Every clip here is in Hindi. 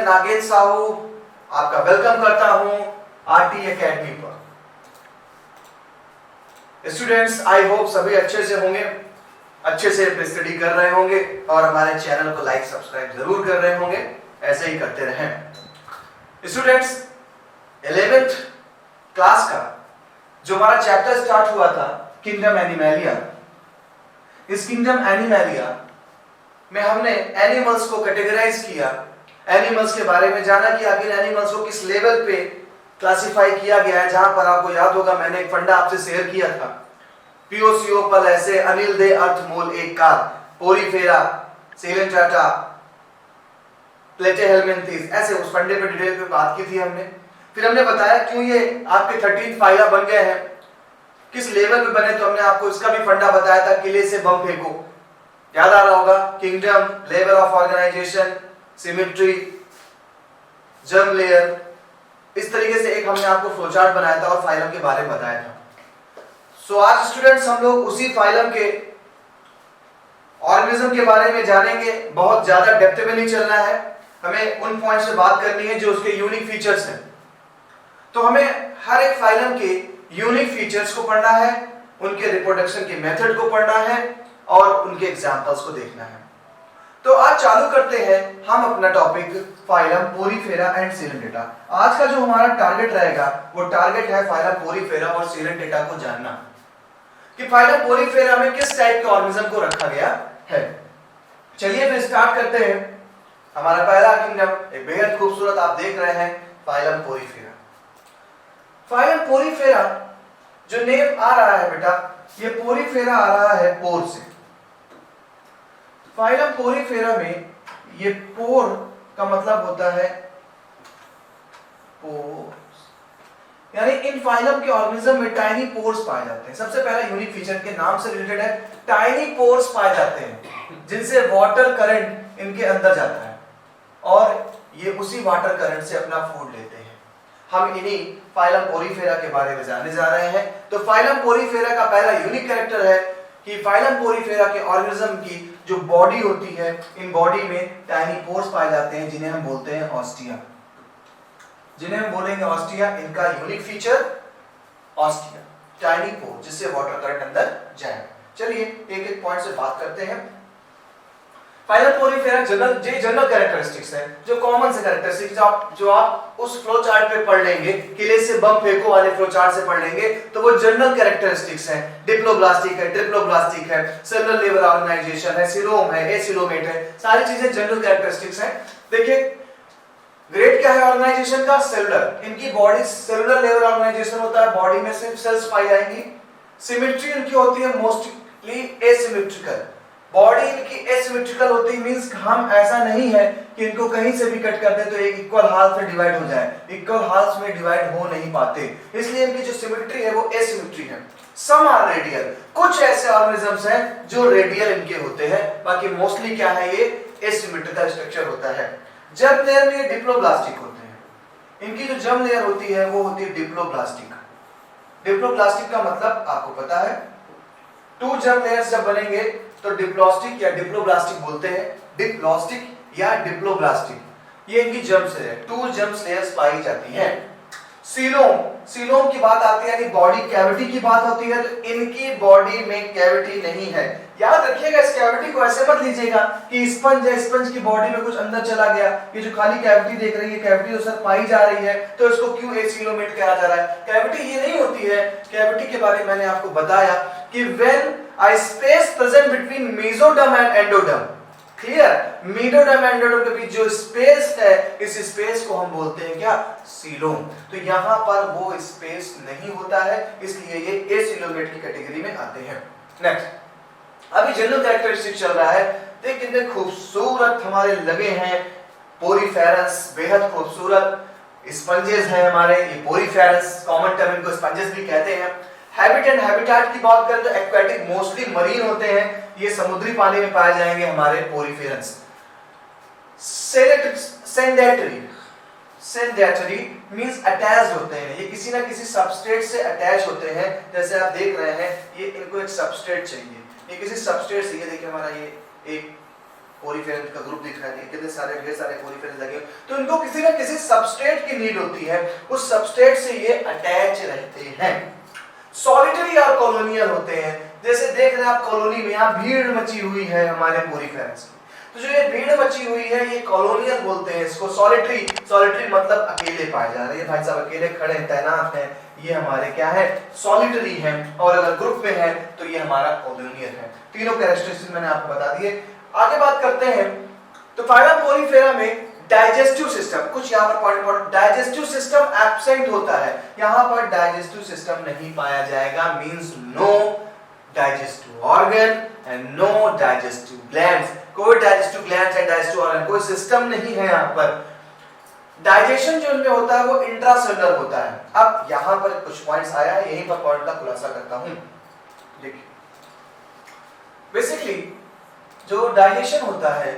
नागेंद्र साहू आपका वेलकम करता हूं आरटी एकेडमी पर। स्टूडेंट्स, आई होप सभी अच्छे से होंगे, अच्छे से स्टडी कर रहे होंगे और हमारे चैनल को लाइक सब्सक्राइब जरूर कर रहे होंगे। ऐसे ही करते रहें। स्टूडेंट्स, 11th क्लास का जो हमारा चैप्टर स्टार्ट हुआ था किंगडम एनिमैलिया, इस किंगडम एनिमैलिया में हमने एनिमल्स को कैटेगराइज किया, एनिमल्स के बारे में जाना कि आखिर एनिमल्स को किस लेवल पे क्लासिफाई किया गया है। जहां पर आपको याद होगा मैंने एक फंडा आपसे शेयर किया था, पीओसीओ पल ऐसे अनिल दे अर्थ मूल एक कार पोरीफेरा सेलेंटाटा प्लेटेहेलमिन्थेस, ऐसे उस फंडे पे डिटेल पे बात की थी हमने। फिर हमने बताया क्यों ये आपके 13 फाइला बन गए हैं, किस लेवल पे बने, तो हमने आपको इसका भी फंडा बताया था, किले से बम फेंको, याद आ रहा होगा। Kingdom, level of organisation, symmetry, germ layer, इस तरीके से एक हमने आपको फ्लोचार्ट बनाया था और फाइलम के बारे में बताया था। सो आज स्टूडेंट्स हम लोग उसी फाइलम के ऑर्गेनिज्म के बारे में जानेंगे। बहुत ज्यादा डेप्थ में नहीं चलना है, हमें उन पॉइंट्स पे बात करनी है जो उसके यूनिक फीचर्स हैं। तो हमें हर एक फाइलम के यूनिक फीचर्स को पढ़ना है, उनके रिप्रोडक्शन के मेथड को पढ़ना है और उनके एग्जांपल्स को देखना है। तो आज चालू करते हैं हम अपना टॉपिक फाइलम पोरीफेरा एंड सेलेंटेटा। आज का जो हमारा टारगेट रहेगा वो टारगेट है फाइलम पोरीफेरा और सेलेंटेटा को जानना कि फाइलम पोरीफेरा में किस टाइप के ऑर्गेनिज्म को रखा गया है। चलिए फिर स्टार्ट करते हैं। हमारा पहला किंगडम एक बेहद खूबसूरत आप देख रहे हैं, फाइलम पोरीफेरा। फाइलम पोरीफेरा जो नेम आ रहा है बेटा, ये पोरीफेरा आ रहा है पोर से। फाइलम पोरीफेरा में ये पोर का मतलब होता है पोर्स, यानी इन फाइलम के ऑर्गेनिज्म में टाइनी पोर्स पाए जाते हैं। सबसे पहला यूनिक फीचर के नाम से रिलेटेड है, टाइनी पोर्स पाए जाते हैं जिनसे वाटर करंट इनके अंदर जाता है और ये उसी वाटर करंट से अपना फूड लेते हैं। हम इन्हीं फाइलम पोरीफेरा के बारे में जानने जा रहे हैं। तो फाइलम पोरीफेरा का पहला यूनिक कैरेक्टर है कि फाइलम पोरीफेरा के ऑर्गेनिज्म की जो बॉडी होती है, इन बॉडी में टाइनी पोर्स पाए जाते हैं जिन्हें हम बोलते हैं ऑस्टिया, जिन्हें हम बोलेंगे ऑस्टिया। इनका यूनिक फीचर ऑस्टिया, टाइनी पोर जिससे वाटर करंट अंदर जाए। चलिए एक एक पॉइंट से बात करते हैं। फाइलम पोरीफेरा जनरल कैरेक्टरिस्टिक्स है, जो कॉमन से कैरेक्टरिस्टिक्स जो आप उस फ्लो चार्ट पे पढ़ लेंगे, किले से बम फेंको वाले फ्लो चार्ट से पढ़ लेंगे, तो वो जनरल कैरेक्टरिस्टिक्स हैं। डिप्लोब्लास्टिक है, ट्रिप्लोब्लास्टिक है, सेलुलर लेवल ऑर्गेनाइजेशन है, सीलोम है, एसिलोमेट है, सारी चीजें जनरल कैरेक्टरिस्टिक्स हैं। देखिए ग्रेड क्या है ऑर्गेनाइजेशन का, सेलुलर। इनकी बॉडी सेलुलर लेवल ऑर्गेनाइजेशन होता है, बॉडी में सिर्फ सेल्स पाई जाएंगी। सिमेट्री इनकी होती है मोस्टली एसिमेट्रिकल, बॉडी इनकी एसिमेट्रिकल होती है, मींस हम ऐसा नहीं है कि इनको कहीं से भी कट कर दे तो एक इक्वल हाल्फ में डिवाइड हो जाए, इक्वल हाल्फ में डिवाइड हो नहीं पाते, इसलिए इनकी जो सिमेट्री है वो एसिमेट्री है। सम आर रेडियल, कुछ ऐसे ऑर्गेनिजम्स हैं जो रेडियल इनके होते हैं, बाकी मोस्टली क्या है ये एसिमेट्रिकल स्ट्रक्चर होता है। जर्म लेयर में ये डिप्लोब्लास्टिक होते हैं, इनकी जो जर्म लेयर होती है वो होती है डिप्लोब्लास्टिक। डिप्लोब्लास्टिक का मतलब आपको पता है, 2 जर्म लेयर्स जब बनेंगे तो डिप्लोस्टिक या डिप्लोब्लास्टिक बोलते हैं। डिप्लोस्टिक या डिप्लोब्लास्टिक, ये इनकी जर्म्स है, 2 जर्म्स लेयर्स पाई जाती हैं। सीलोम, सीलोम की बात आती है, यानी बॉडी कैविटी की बात होती है, तो इनकी बॉडी में कैविटी नहीं है। याद रखिएगा इस कैविटी को ऐसे मत लीजिएगा कि स्पंज है, स्पंज की बॉडी में कुछ अंदर चला गया, ये जो खाली कैविटी देख रही है, कैविटी तो सर पाई जा रही है, तो इसको क्यों एसिलोमेट कहा जा रहा है। कैविटी ये नहीं होती है। कैविटी के बारे में मैंने आपको बताया कि when a space present between mesoderm and endoderm, clear, mesoderm endoderm के बीच जो स्पेस है, इस स्पेस को हम बोलते हैं क्या, सीलोम। तो यहाँ पर वो स्पेस नहीं होता है, इसलिए ये एसिलोमेट की कैटेगरी में आते हैं। नेक्स्ट, अभी जनरल कैरेक्टरिस्टिक चल रहा है, देख कितने खूबसूरत हमारे लगे हैं पोरीफेरस, बेहद खूबसूरत स्पंजेस हैं हमारे, ये पोरीफेरस, कॉमन टर्म इनको स्पंजेस भी कहते हैं। हैबिट एंड हैबिटेट की बात करें तो एक्वेटिक, मोस्टली मरीन होते हैं, ये समुद्री पानी में पाए जाएंगे हमारे पोरीफेरस। सेडेटरी, सेडेटरी मींस अटैच्ड होते हैं, ये किसी ना किसी सबस्ट्रेट से अटैच होते हैं। जैसे आप देख रहे हैं ये इनको एक सबस्ट्रेट चाहिए, ये किसी सबस्ट्रेट से, ये देखिए हमारा ये एक कोरिफेरेंट का ग्रुप दिख रहा है, कितने सारे ढेर सारे कोरिफेरेंट लगे, तो इनको किसी न किसी सबस्ट्रेट की नीड होती है, उस सबस्ट्रेट से ये अटैच रहते हैं। सॉलिटरी और कॉलोनियल होते हैं, जैसे देख रहे हैं आप कॉलोनी में यहाँ भीड़ मची हुई है हमारे कोरिफेरेंट्स की, तो जो ये भीड़ मची हुई है ये कॉलोनियल बोलते हैं इसको। सॉलिटरी, सॉलिटरी मतलब अकेले पाए जा रहे हैं, भाई साहब अकेले खड़े हैं, तैनात हैं, ये हमारे क्या है, सॉलिटरी है। और अगर ग्रुप में है तो ये हमारा कॉलोनियल है। तीनों कैरेक्टरिस्टिक्स मैंने आपको बता दिए। आगे बात करते हैं, तो फाइलम पोरीफेरा में डाइजेस्टिव सिस्टम, कुछ यहाँ पर पॉइंट, डाइजेस्टिव सिस्टम एब्सेंट होता है, यहाँ पर डाइजेस्टिव सिस्टम नहीं पाया जाएगा, means no digestive organ and no digestive glands, कोई digestive glands and digestive organ, कोई सिस्टम नहीं है यहाँ पर। डाइजेशन जो इनमें होता है वो इंट्रासेलुलर होता है। अब यहाँ पर कुछ पॉइंट्स आया है, यहीं पर पॉइंट का खुलासा करता हूँ। देखिए बेसिकली जो डाइजेशन होता है,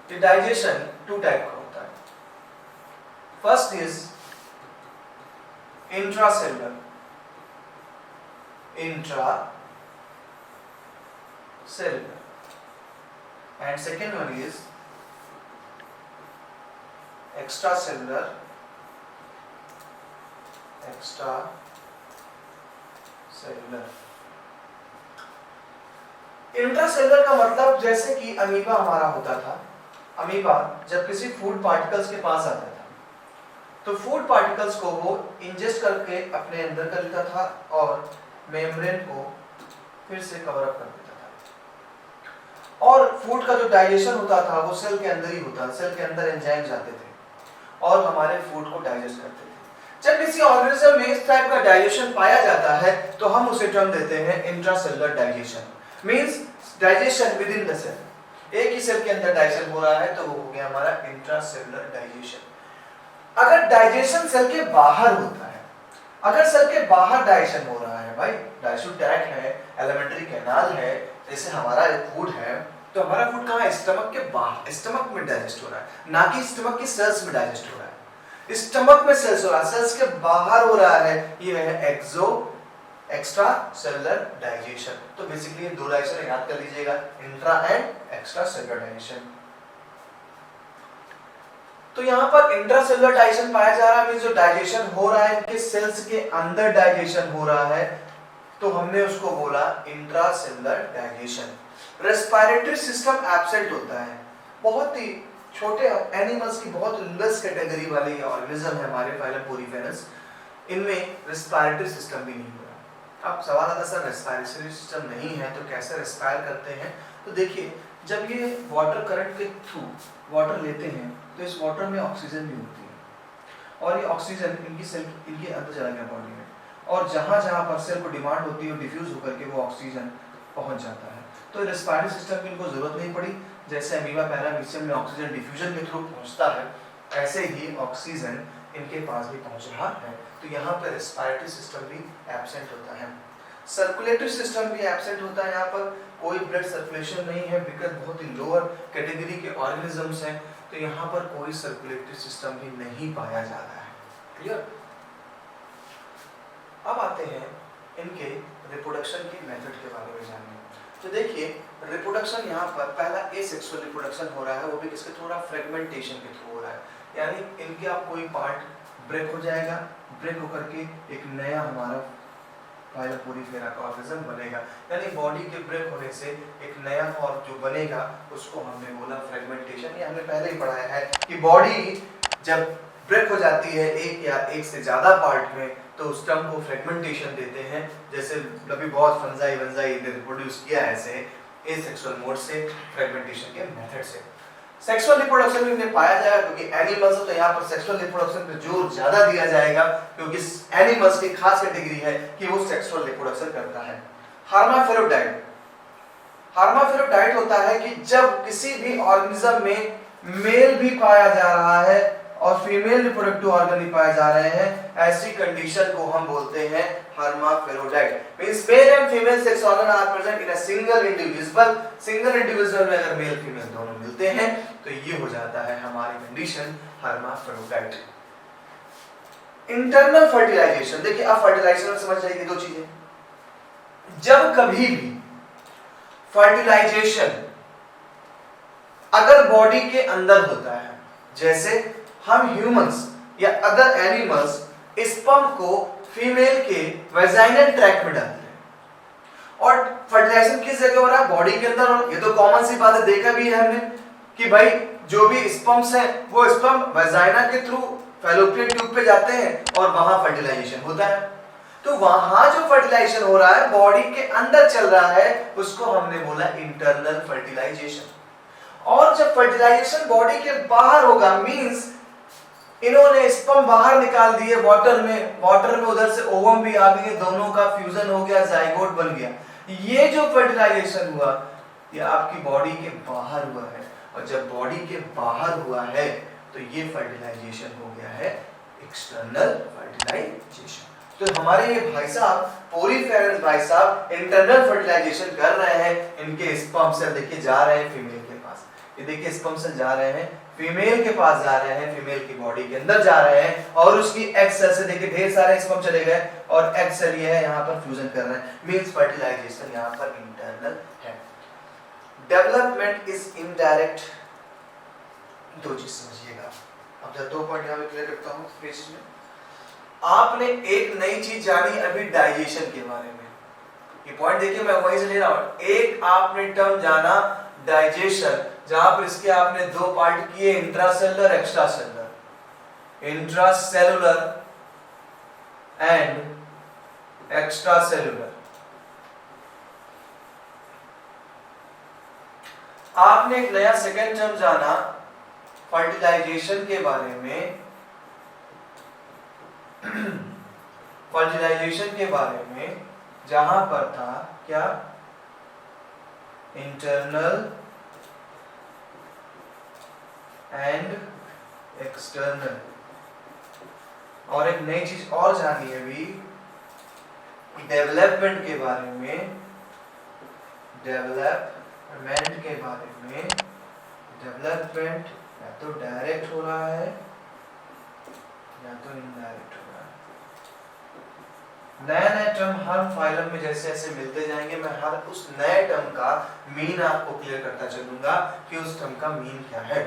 ये डाइजेशन टू टाइप का होता है। First is intracellular, and second one is extracellular, intracellular का मतलब जैसे कि अमीबा हमारा होता था, अमीबा जब किसी फूड पार्टिकल्स के पास आता था तो फूड पार्टिकल्स को वो इंजेस्ट करके अपने अंदर कर लेता था और मेम्ब्रेन को फिर से कवर अप कर देता था। और फूड का जो डाइजेशन होता था वो सेल के अंदर ही होता था, सेल के अंदर एंजाइम्स जाते थे और हमारे फूड को डाइजेस्ट करते थे। जब किसी ऑर्गेनिज्म में इस टाइप का डाइजेशन पाया जाता है तो हम उसे टर्म देते हैं intracellular digestion, means digestion within the cell. एक ही सेल के अंदर डाइजेशन हो रहा है तो वो हो गया हमारा इंट्रासेलुलर डाइजेशन। अगर डाइजेशन सेल के बाहर होता है, अगर सेल के बाहर डाइजेशन हो रहा है, भाई डाइजेस्टिव ट्रैक्ट है, एलिमेंट्री कैनाल है, जैसे हमारा फूड है, तो हमारा फूड कहाँ है, स्टमक के बाहर, स्टमक में डाइजेस्ट हो रहा है, ना कि स्टमक की सेल्स में डाइजेस्ट हो रहा है। स्टमक में सेल्स हो रहा है, सेल्स के बाहर हो रहा है, ये है एक्स्ट्रा सेलुलर डाइजेशन। तो बेसिकली ये दो डाइजेशन याद कर लीजिएगा, intra and extra cellular digestion. तो यहाँ पर इंट्रासेलुलर डाइजेशन पाया जा रहा है, मींस जो डाइजेशन हो रहा है इनके सेल्स के अंदर डाइजेशन हो रहा है, तो हमने उसको बोला intracellular digestion. Respiratory system absent होता है, बहुत ही छोटे एनिमल्स की बहुत लेस कैटेगरी वाले ये ऑर्गेनिज्म है हमारे फाइलम पोरीफेरस, इनमें रेस्पिरेटरी सिस्टम भी नहीं हो रहा। अब सवाल आता है सर रेस्पिरेटरी सिस्टम नहीं है तो कैसे रेस्पायर करते हैं? तो देखिए जब ये वाटर करंट के थ्रू वाटर लेते हैं तो इस वाटर में ऑक्सीजन भी होती है और ये ऑक्सीजन इनके अंदर चला गया बॉडी में, और जहाँ पर सेल को डिमांड होती है वो डिफ्यूज होकर के वो ऑक्सीजन पहुंच जाता है। तो रेस्पिरेटरी सिस्टम की इनको जरूरत नहीं पड़ी, जैसे अमीबा पैरामीशियम में ऑक्सीजन डिफ्यूजन के थ्रू पहुंचता है, ऐसे ही ऑक्सीजन इनके पास भी पहुंच रहा है। तो यहाँ पर रेस्पिरेटरी सिस्टम भी एब्सेंट होता है। सर्कुलेटरी सिस्टम भी एब्सेंट होता है, यहाँ पर कोई ब्लड सर्कुलेशन नहीं है बिकॉज बहुत ही लोअर कैटेगरी के ऑर्गेनिजम्स हैं, तो यहाँ पर कोई सर्कुलेटरी सिस्टम भी नहीं पाया जा रहा है। क्लियर? अब आते हैं इनके रिप्रोडक्शन की मेथड के बारे में जानने। तो देखिए रिप्रोडक्शन यहाँ पर पहला एसेक्सुअल रिप्रोडक्शन हो रहा है, वो भी किसके थ्रू हो रहा है, फ्रेगमेंटेशन के थ्रू हो रहा है, यानी इनके आप कोई पार्ट ब्रेक हो जाएगा, ब्रेक होकर के एक नया हमारा फाइलम पोरीफेरा का ऑर्गेनिज्म बनेगा, यानी बॉडी के ब्रेक होने से एक नया फॉर्म जो बनेगा उसको हमने बोला फ्रेगमेंटेशन। ये हमने पहले ही पढ़ाया है कि बॉडी जब ब्रेक हो जाती है एक या एक से ज्यादा पार्ट में तो उस टर्म को फ्रेगमेंटेशन देते हैं। जैसे अभी बहुत फंजाई वंजाई ने रिप्रोड्यूस किया है ऐसे एसेक्सुअल मोड से, फ्रेगमेंटेशन के मेथड से। सेक्सुअल रिप्रोडक्शन में इन्हें पाया जाएगा क्योंकि एनिमल्स तो यहाँ पर सेक्सुअल रिप्रोडक्शन पे जोर ज्यादा दिया जाएगा क्योंकि एनिमल्स की खास कैटेगरी है कि वो सेक्सुअल रिप्रोडक्शन करता है। हार्माफेरोडाइट, हार्माफेरोडाइट होता है कि जब किसी भी ऑर्गेनिज्म में मेल भी पाया जा रहा है और फीमेल रिप्रोडक्टिव ऑर्गन भी पाए जा रहे हैं, ऐसी कंडीशन को हम बोलते हैं hermaphrodite। Means male and female sex organ are present in a single individual. Single individual में अगर मेल फीमेल दोनों मिलते हैं तो ये हो जाता है हमारी कंडीशन hermaphrodite। इंटरनल फर्टिलाइजेशन, देखिए आप फर्टिलाइजेशन समझ जाइए दो चीजें। जब कभी भी फर्टिलाइजेशन अगर बॉडी के अंदर होता है, जैसे हम ह्यूमंस या अदर एनिमल्स स्पर्म को फीमेल के वेजाइनल ट्रैक्ट में डालते हैं, और फर्टिलाइजेशन किस जगह हो रहा है? बॉडी के अंदर। और ये तो कॉमन सी बात है, देखा भी है हमने कि भाई जो भी स्पर्म्स हैं वो स्पर्म वेजाइना के थ्रू फैलोपियन ट्यूब पे जाते हैं और वहां फर्टिलाइजेशन होता है। तो वहां जो फर्टिलाइजेशन हो रहा है बॉडी के अंदर चल रहा है, उसको हमने बोला इंटरनल फर्टिलाइजेशन। और जब फर्टिलाइजेशन बॉडी के बाहर होगा, मींस इन्होंने स्पर्म बाहर निकाल दिए वाटर में उधर से ओवम भी आ गए, दोनों का फ्यूजन हो गया, जाइगोट बन गया। ये जो फर्टिलाइजेशन हुआ ये आपकी बॉडी के बाहर हुआ है, और जब बॉडी के बाहर हुआ है तो ये फर्टिलाइजेशन हो गया है एक्सटर्नल फर्टिलाइजेशन। तो हमारे ये भाई साहब पोरीफेरस भाई साहब इंटरनल फर्टिलाइजेशन कर रहे हैं। इनके स्पर्म सेल देखिए जा रहे हैं फीमेल के पास, ये देखिए स्पर्म सेल जा रहे हैं फीमेल के पास, जा रहे हैं फीमेल की बॉडी के अंदर जा रहे हैं, और उसकी एग सेल से देखिए ढेर सारे स्पर्म चले गए और एग सेल ये है यहाँ पर फ्यूजन कर रहे हैं, मींस फर्टिलाइजेशन यहाँ पर इंटरनल है। Development is indirect. दो चीज समझिएगा, अब जब 2 पॉइंट यहाँ पे क्लियर करता हूँ पेज में। आपने एक नई चीज जानी अभी डाइजेशन के बारे में, ये पॉइंट देखिए मैं वहीं से ले रहा हूँ। एक आपने टर्म जाना डाइजेशन, जहां पर इसके आपने 2 पार्ट किए, intracellular extra cellular, intracellular and extra cellular. आपने एक नया सेकेंड टर्म जाना फर्टिलाइजेशन के बारे में, फर्टिलाइजेशन के बारे में, जहां पर था क्या? Internal and external. और एक नई चीज और जानी है अभी डेवलपमेंट के बारे में, डेवलपमेंट के बारे में। डेवलपमेंट या तो डायरेक्ट हो रहा है या तो इनडायरेक्ट हो रहा है। नया नया टर्म हर फाइलम में जैसे जैसे मिलते जाएंगे, मैं हर उस नए टर्म का मीन आपको क्लियर करता चलूंगा कि उस टर्म का मीन क्या है।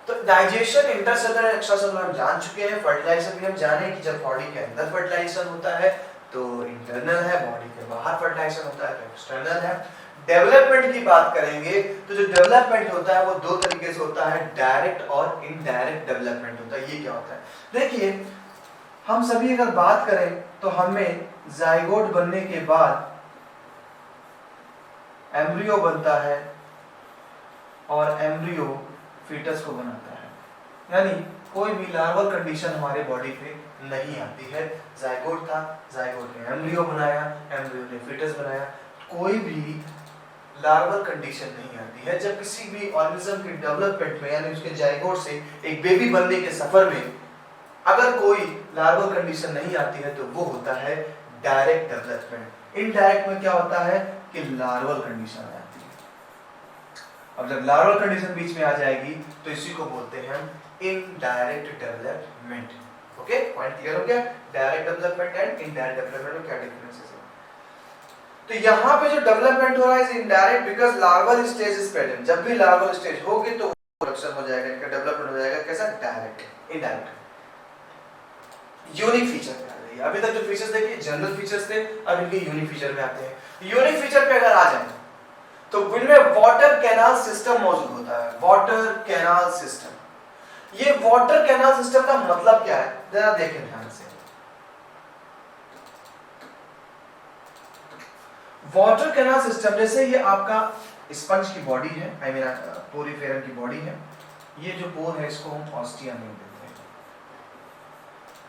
तो डाइजेशन, इंटरसेलुलर, एक्स्ट्रासेलुलर हम जान चुके हैं। फर्टिलाइजेशन भी हम जाने कि जब बॉडी के अंदर फर्टिलाइजेशन होता है तो इंटरनल है, बॉडी के बाहर फर्टिलाइजेशन होता है तो एक्सटर्नल है। डेवलपमेंट की बात करेंगे तो जो डेवलपमेंट होता है वो 2 तरीके से होता है, डायरेक्ट और इनडायरेक्ट डेवलपमेंट होता है। ये क्या होता है? देखिए हम सभी अगर बात करें तो हमें जाइगोट बनने के बाद एम्ब्रियो बनता है और एम्ब्रियो फीटस को बनाता है, यानी कोई भी लार्वल कंडीशन हमारे बॉडी पे नहीं आती है। जाइगोट था, जाइगोट ने एम्ब्रियो बनाया, एम्ब्रियो ने फीटस बनाया, कोई भी लार्वल कंडीशन नहीं आती है। जब किसी भी ऑर्गेनिज्म के डेवलपमेंट में यानी उसके जाइगोट से एक बेबी बनने के सफर में अगर कोई लार्वल कंडीशन नहीं आती है तो वो होता है डायरेक्ट डेवलपमेंट। इनडायरेक्ट में क्या होता है कि लार्वल कंडीशन आ जाती है। अब जब लार्वल कंडीशन बीच में आ जाएगी तो इसी को बोलते हैं indirect development. Okay, point clear हो गया? Direct development and indirect development में क्या डिफरेंसेस है? तो यहाँ पे जो डेवलपमेंट हो रहा है is indirect because larval stage is present. जब भी लार्वल स्टेज होगी तो प्रोडक्शन हो जाएगा, इनका डेवलपमेंट हो जाएगा। कैसा? डायरेक्ट। इनडायरेक्ट यूनिक फीचर पे आ जाइए। अभी तक जो फीचर्स देखिए जनरल फीचर्स थे, अब इनके यूनिक फीचर में आते हैं। यूनिक फीचर पे अगर आ जाए तो इनमें वाटर कैनाल सिस्टम मौजूद होता है। वाटर कैनाल सिस्टम, ये वाटर कैनाल सिस्टम का मतलब क्या है जरा देखें ध्यान से। वाटर कैनाल सिस्टम, जैसे ये आपका स्पंज की बॉडी है, आई मीन पोरीफेरम की बॉडी है। ये जो पोर है इसको हम ऑस्टिया नेम देते हैं।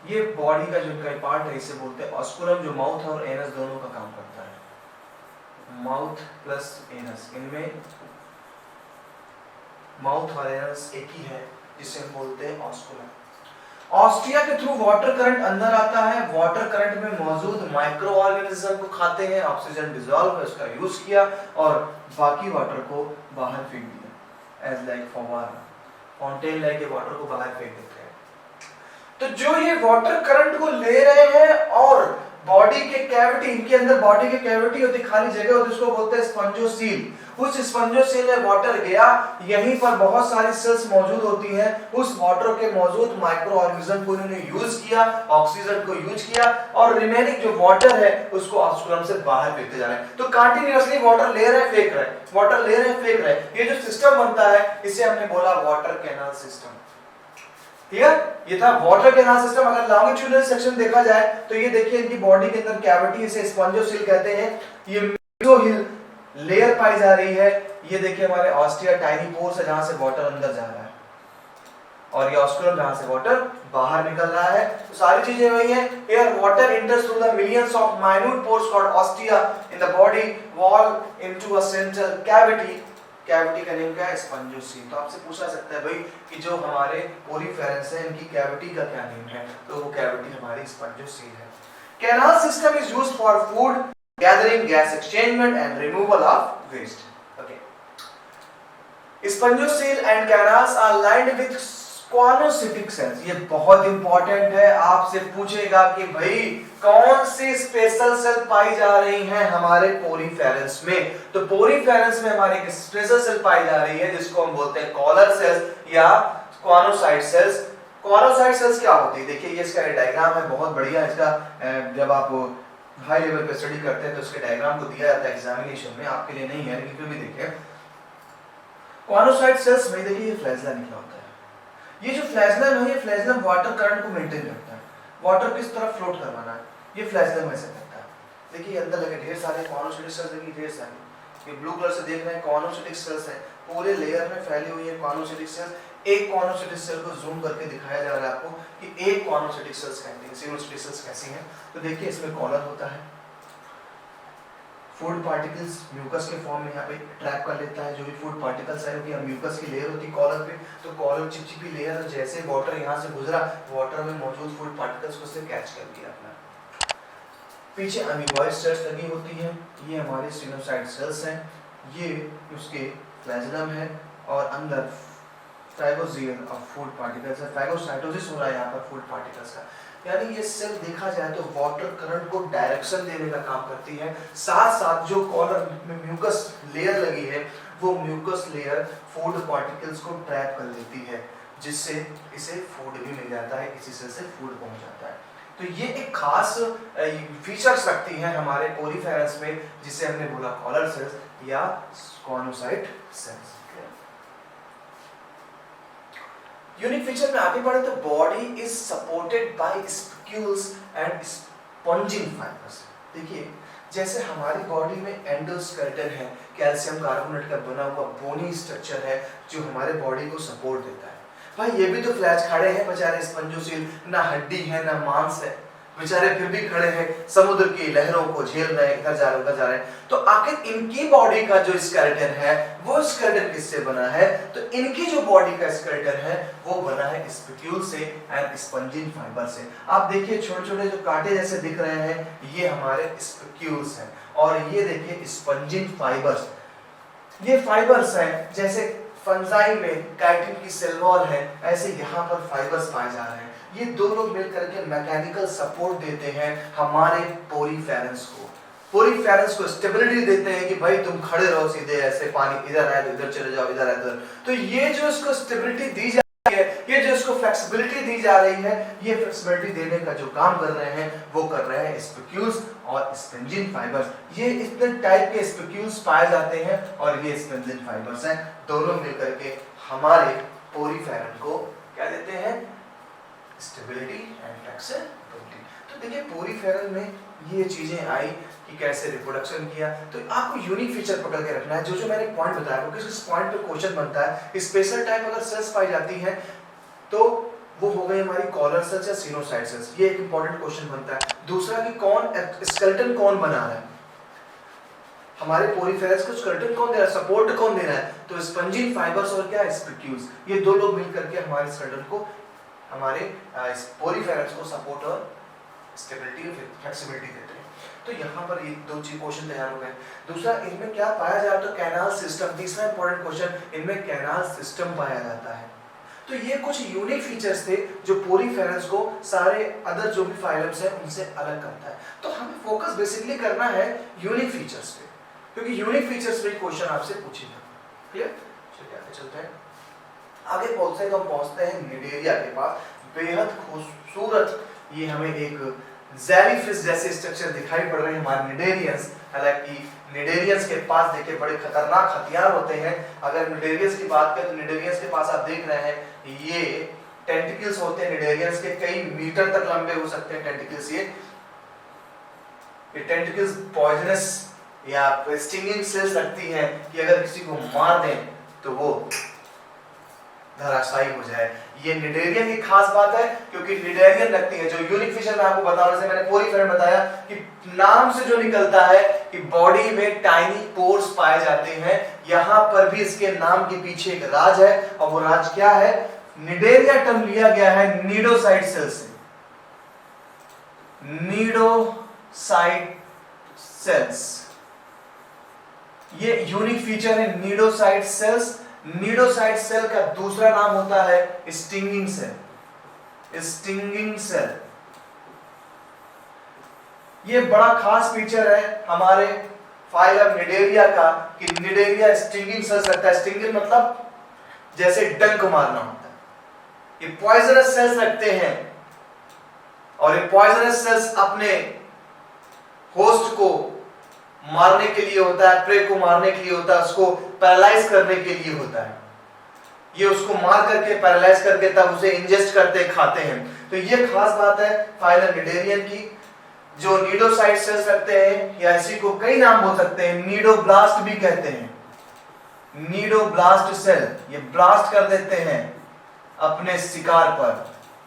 ये बॉडी का जो इनका पार्ट है इसे बोलते हैं ऑस्कुलम, जो माउथ और एनस दोनों का काम करता है। माउथ प्लस एनस, इनमें माउथ और एनस एक ही है जिसे हम बोलते हैं ऑस्कुलम। ऑस्टिया के थ्रू वाटर करंट अंदर आता है। वाटर करंट में मौजूद माइक्रो ऑर्गेनिज्म को खाते हैं, ऑक्सीजन डिसॉल्व है उसका यूज किया और बाकी वाटर को बाहर फेंक दिया। एज लाइक फव्वारा, फाउंटेन लाइक वाटर को बाहर फेंक देते हैं। तो जो ये वाटर करंट को ले रहे हैं और बॉडी के कैविटी, इनके अंदर बॉडी के कैविटी होती, खाली जगह होती, उसको बोलते हैं स्पंजोसील। उस स्पंजोसील में वाटर गया, यहीं पर बहुत सारी सेल्स मौजूद होती हैं, उस वाटर के मौजूद माइक्रो ऑर्गेनिज्म को इन्होंने यूज किया, ऑक्सीजन को यूज किया, और रिमेनिंग जो वाटर है उसको ऑस्कुलम से बाहर फेंकते जा रहे हैं। तो कंटिन्यूअसली वाटर ले रहे हैं, फेंक रहे हैं, वाटर ले रहे हैं, फेंक रहे हैं। ये जो सिस्टम बनता है इसे हमने बोला वाटर कैनाल सिस्टम। ठीक है, ये था वाटर कैनाल सिस्टम। अगर लॉन्गिट्यूडिनल सेक्शन देखा जाए तो ये देखिए इनकी बॉडी के अंदर कैविटी, इसे स्पंजोसील कहते हैं। ये मेसोहिल लेयर पाई जा रही है। ये देखिए हमारे ऑस्टिया टाइनी पोर्स है जहां से वाटर अंदर जा रहा है, और ये ऑस्कुलम जहां से वाटर बाहर निकल रहा है। तो सारी चीजें वही हैं। Here water enters through the millions of minute pores called ostia in the body wall into a central cavity. Cavity का नेम क्या है? स्पंजोसील। तो आपसे पूछा सकता है भाई कि जो हमारे पोरीफेरेंस है इनकी कैविटी का क्या नेम है? तो वो कैविटी हमारी स्पंजोसील है। Canal system is used for food gathering, gas exchangement and removal of waste. Okay, spongocoel and canals are lined with choanocytic cells. ये बहुत इंपॉर्टेंट है, आपसे पूछेगा कि भाई कौन सी स्पेशल सेल पाई जा रही हैं हमारे पोरीफेरेंस में? तो पोरीफेरेंस में हमारी एक स्पेशल सेल पाई जा रही है जिसको हम बोलते हैं कॉलर सेल्स या स्क्वानोसाइट सेल्स। स्क्वानोसाइट सेल्स क्या होती है? देखिए ये इसका डायग्राम है, बहुत बढ़िया इसका। जब आप हाई लेवल पे स्टडी करते हैं तो इसके डायग्राम को दिया जाता है एग्जामिनेशन में, आपके लिए नहीं है लेकिन फिर भी देखिए। स्क्वानोसाइट सेल्स में देखिए ये फ्लैजेला निकला होता है। ये जो फ्लैजेलम है, ये फ्लैजेलम वाटर करंट को मेंटेन करता है, वाटर किस तरफ फ्लोट करवाना है, ये फ्लैजेलम ऐसे करता है। देखिए अंदर लगे ढेर सारे कॉनोसिटिक सेल्स, लगी ढेर सारी। ये ब्लू कलर से देख रहे हैं कॉनोसिटिक सेल्स है, पूरे लेयर में फैली हुई है कॉनोसिटिक सेल्स। एक कॉनोसिटिक सेल को जूम करके दिखाया जा रहा है आपको कि एक कॉनोसिटिक सेल्स कहते हैं, सिनोसिटिक सेल्स कैसी हैं। तो देखिए इसमें कॉलर होता है, फूड पार्टिकल्स म्यूकस के फॉर्म में यहाँ पे ट्रैप कर लेता है। जो भी फूड पार्टिकल्स है उनकी म्यूकस की लेयर होती है कॉलर पे, तो कॉलर चिपचिपी लेयर है, जैसे वाटर यहाँ से गुजरा वाटर में मौजूद फूड पार्टिकल्स को से कैच कर लिया अपना। पीछे अमीबॉइड सेल्स लगी होती हैं, ये हमारे सिनोसाइट सेल्स हैं, ये उसके फ्लैजेलम है, और अंदर फाइगोजियल ऑफ फूड पार्टिकल्स है। फाइगोसाइटोसिस हो रहा है यहाँ पर फूड पार्टिकल्स का, यानी ये सेल देखा जाए तो वाटर करंट को डायरेक्शन देने का काम करती है। साथ साथ जो कॉलर में म्यूकस लेयर लगी है वो म्यूकस लेयर फूड पार्टिकल्स को ट्रैप कर लेती है, जिससे इसे फूड भी मिल जाता है, इसी सेल से फूड पहुंच जाता है। तो ये एक खास फीचर्स रखती हैं हमारे पोरीफेरेंस में, जिसे हमने बोला कॉलर सेल्स या स्क्वानोसाइट सेल्स। यूनिक फीचर में आगे बढ़े तो body is supported by spicules and spongin fibres. देखिए जैसे हमारी बॉडी में एंडोस्केलेटन है, कैल्शियम कार्बोनेट का बना हुआ बोनी स्ट्रक्चर है जो हमारे बॉडी को सपोर्ट देता है। भाई ये भी तो फ्लैश खड़े हैं बेचारे स्पंजोसील, ना हड्डी है ना मांस है, बेचारे फिर भी खड़े हैं, समुद्र की लहरों को झेल रहे हैं, इधर जा रहे उधर जा रहे हैं। तो आखिर इनकी बॉडी का जो स्केलेटन है वो स्केलेटन किससे बना है? तो इनकी जो बॉडी का स्केलेटन है वो बना है स्पिक्यूल से एंड स्पंजिन फाइबर से। आप देखिए छोटे छोटे जो कांटे जैसे दिख रहे हैं ये हमारे स्पिक्यूल्स हैं, और ये देखिए स्पंजिन फाइबर्स। ये फाइबर्स हैं, जैसे फंजाई में काइटिन की सेल वॉल है, ऐसे यहाँ पर फाइबर्स पाए जा रहे हैं। ये दो लोग मिलकर के मैकेनिकल सपोर्ट देते हैं हमारे पोरीफेरेंस को। पोरीफेरेंस को स्टेबिलिटी देते हैं कि भाई तुम खड़े रहो सीधे, ऐसे पानी इधर आए तो इधर चले जाओ, इधर आए तो इधर। तो ये जो इसको स्टेबिलिटी दी जा रही है, ये जो इसको फ्लेक्सिबिलिटी दी जा रही है, ये फ्लेक्सिबिलिटी देने का जो काम कर रहे हैं वो कर रहे हैं स्पिक्यूल्स और स्पंजिन फाइबर्स। ये इतने टाइप के स्पिक्यूल्स पाए जाते हैं और ये स्पंजिन फाइबर्स हैं, दोनों मिलकर के हमारे पोरीफेरेंस को क्या देते हैं? Stability and flexibility. तो देखिए पोरीफेरेंस में ये चीजें आई कि कैसे रिप्रोडक्शन किया। तो आपको यूनिक फीचर पकड़ के रखना है, जो जो मैंने पॉइंट बताया क्योंकि इस पॉइंट पे क्वेश्चन बनता है। स्पेशल टाइप अगर सेल्स पाई जाती हैं तो वो हो गई हमारी कॉलर सेल्स या सिनोसाइट सेल्स, ये एक इंपॉर्टेंट क्वेश्चन बनता है। दूसरा कि कौन स्केलेटन कौन बना रहा है, हमारे पोरीफेरेंस को स्केलेटन कौन दे रहा है, सपोर्ट कौन दे रहा है? तो स्पंजिन फाइबर्स और क्या स्पिक्यूल्स, ये दो लोग मिलकर के हमारे स्केलेटन को, हमारे पोरीफेरेंस को सपोर्ट और स्टेबिलिटी और फ्लेक्सिबिलिटी देते हैं। तो यहाँ पर एक दो चीज क्वेश्चन तैयार हो गए। दूसरा इनमें क्या पाया जाए तो कैनाल सिस्टम। तीसरा इंपॉर्टेंट क्वेश्चन, इनमें कैनाल सिस्टम पाया जाता है। तो तो ये कुछ यूनिक फीचर्स थे जो पोरीफेरस को सारे अदर जो भी फाइलम्स हैं उनसे अलग करता है। तो हमें फोकस बेसिकली करना है यूनिक फीचर्स पे, क्योंकि यूनिक फीचर्स पे क्वेश्चन आपसे पूछेगा। क्लियर? चलिए आगे चलते हैं। आगे पहुंचते हम पहुंचते हैं निडेरिया के पास। बेहद खूबसूरत ये हमें एक जेलीफिश जैसे स्ट्रक्चर दिखाई पड़ रहे हैं हमारे निडेरियंस। हालांकि निडेरियंस के पास देखिए बड़े खतरनाक हथियार होते हैं। अगर निडेरियंस की बात करें तो निडेरियंस के पास आप देख रहे हैं ये टेंटिकल्स होते हैं निडेरियंस के, कई मीटर तक लंबे हो सकते हैं टेंटिकल्स। ये टेंटिकल्स पॉइजनस या स्टिंगिंग सेल्स रखती हैं कि अगर किसी को मार दें तो वो धराशायी हो जाए। ये निडेरियन की खास बात है क्योंकि निडेरियन रखती है। जो यूनिक फीचर मैं आपको बता रहा हूं, जैसे मैंने पोरीफेरस बताया कि नाम से जो निकलता है कि बॉडी में टाइनी पोर्स पाए जाते हैं। यहां पर भी इसके नाम के पीछे एक राज है, और वो राज क्या है? निडेरिया टर्म लिया गया है नीडोसाइट सेल से। नीडोसाइट सेल्स ये यूनिक फीचर है, नीडोसाइट सेल्स। नीडोसाइट सेल का दूसरा नाम होता है स्टिंगिंग सेल। स्टिंगिंग सेल ये बड़ा खास फीचर है हमारे फाइलम निडेरिया का कि निडेरिया स्टिंगिंग सेल्स रखता है। स्टिंगिंग मतलब जैसे डंक मारना होता है। ये पॉइजनस सेल्स रखते हैं, और ये पॉइजनस सेल्स अपने होस्ट को मारने के लिए होता है, प्रे को मारने के लिए होता है, उसको पैरालाइज करने के लिए होता है। ये उसको मार करके पैरालाइज करके तब उसे इंजेस्ट करते खाते हैं। तो ये खास बात है फाइलम निडेरियन की। जो नीडोसाइट सेल्स रखते हैं, या इसी को कई नाम बोल सकते हैं, नीडोब्लास्ट भी कहते हैं। नीडोब्लास्ट सेल ये ब्लास्ट कर देते हैं अपने शिकार पर,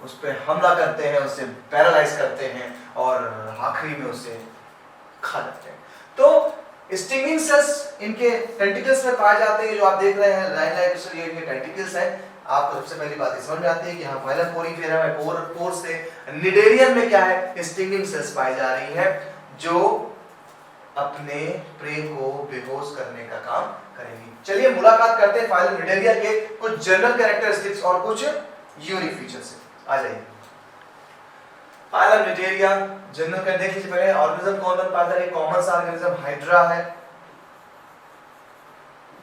उस पर हमला करते हैं, उसे पैरालाइज करते हैं और आखिरी में उसे खा जाते हैं। तो स्टिंगिंग सेल्स इनके टेंटिकल्स में पाए जाते हैं, जो आप देख रहे हैं लाइन लाइन ये इनके टेंटिकल्स हैं। आपको सबसे पहली बात समझ में आती है कि हाँ फाइलम पोरीफेरा में पोर से। निडेरियन में क्या है? स्टिंगिंग सेल्स पाई जा रही है जो अपने प्रे को बेहोश करने का काम करेंगी। चलिए मुलाकात करते हैं फाइलम निडेरिया के कुछ जनरल कैरेक्टरिस्टिक्स और कुछ यूनिक फीचर्स से। आ जाइए फाइलम निडेरिया जनरल का देख लीजिए पहले। ऑर्गेनिज्म कौन कौन पाता है? कॉमन सा ऑर्गेनिज्म हाइड्रा है,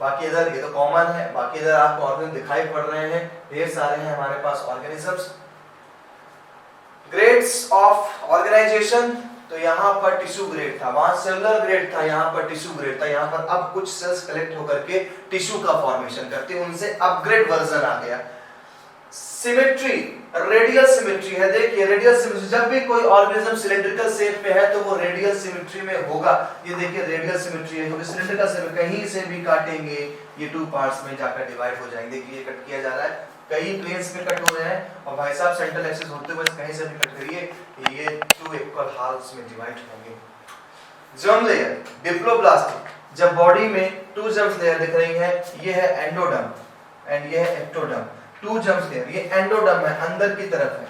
बाकी इधर ये तो कॉमन है, बाकी इधर आपको ऑर्गेनिज्म दिखाई पड़ रहे हैं, ढेर सारे हैं हमारे पास ऑर्गेनिजम्स। ग्रेड्स ऑफ ऑर्गेनाइजेशन, तो यहाँ पर टिश्यू ग्रेड था, वहां सेलुलर ग्रेड था, यहाँ पर टिश्यू ग्रेड था। यहाँ पर अब कुछ सेल्स कलेक्ट होकर के टिश्यू का फॉर्मेशन करते हैं, उनसे अपग्रेड वर्जन आ गया। सिमेट्री, रेडियल सिमेट्री है। देखिए रेडियल सिमेट्री, जब भी कोई ऑर्गेनिज्म सिलिंड्रिकल शेप में है तो वो रेडियल सिमेट्री में होगा। ये देखिए रेडियल सिमेट्री है, क्योंकि सिलिंड्रिकल शेप कहीं से भी काटेंगे ये टू पार्ट्स में जाकर डिवाइड हो जाएंगे। देखिए ये कट किया जा रहा है, कई प्लेन्स में कट हो रहे हैं, और भाई साहब सेंट्रल एक्सिस होते हुए कहीं से भी कट करिए, ये टू इक्वल हाल्फ्स में डिवाइड होंगे। जर्म लेयर, डिप्लोब्लास्ट, जब बॉडी में टू जर्म लेयर दिख रही है, ये है एंडोडर्म एंड ये है एक्टोडर्म। टू जर्म लेयर, ये एंडोडर्म है, अंदर की तरफ है,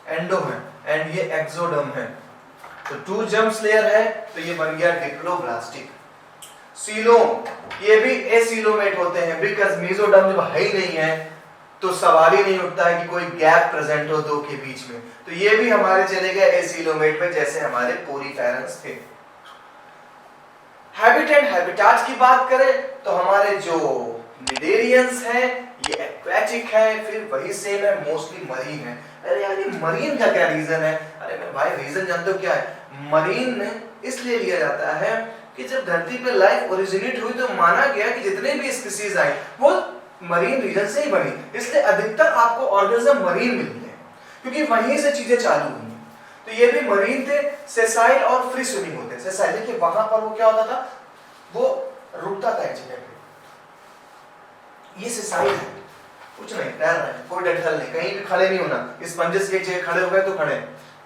एंडो है, एंड ये एक्सोडर्म है। तो टू जर्म लेयर है, तो ये बन गया डिप्लोब्लास्टिक। सीलोम, ये भी एसीलोमेट होते हैं, बिकॉज़ मेसोडर्म जब है ही नहीं है तो सवाल ही नहीं उठता है कि कोई गैप प्रेजेंट हो दो के बीच में। तो ये भी हमारे चले गए एसीलोमेट में, जैसे हमारे पोरीफेरस थे। हैबिटेट, हैबिटाट की बात करें तो हमारे जो निडेरियंस हैं ये एक्वेटिक है, फिर वही सेम है, मोस्टली मरीन है। अरे यार ये मरीन का क्या रीजन है? अरे मैं भाई रीजन जानते हो क्या है? मरीन इसलिए लिया जाता है कि जब धरती पे लाइफ ओरिजिनेट हुई तो माना गया कि जितने भी स्पीशीज आई वो मरीन रीजन से ही बनी, इसलिए अधिकतर आपको ऑर्गेनिज्म मरीन मिलते हैं क्योंकि वहीं से चीजें चालू हुई। तो ये भी मरीन थे, सेसाइल और फ्री स्विमिंग होते हैं। सेसाइल देखिए वहां पर वो क्या होता था, वो रुकता था एक जगह पे, ये सेसाइल है, कुछ नहीं तैर रहे हैं, कोई डंठल नहीं, कहीं भी खड़े नहीं होना, स्पंजेस एक जगह खड़े हो गए तो खड़े।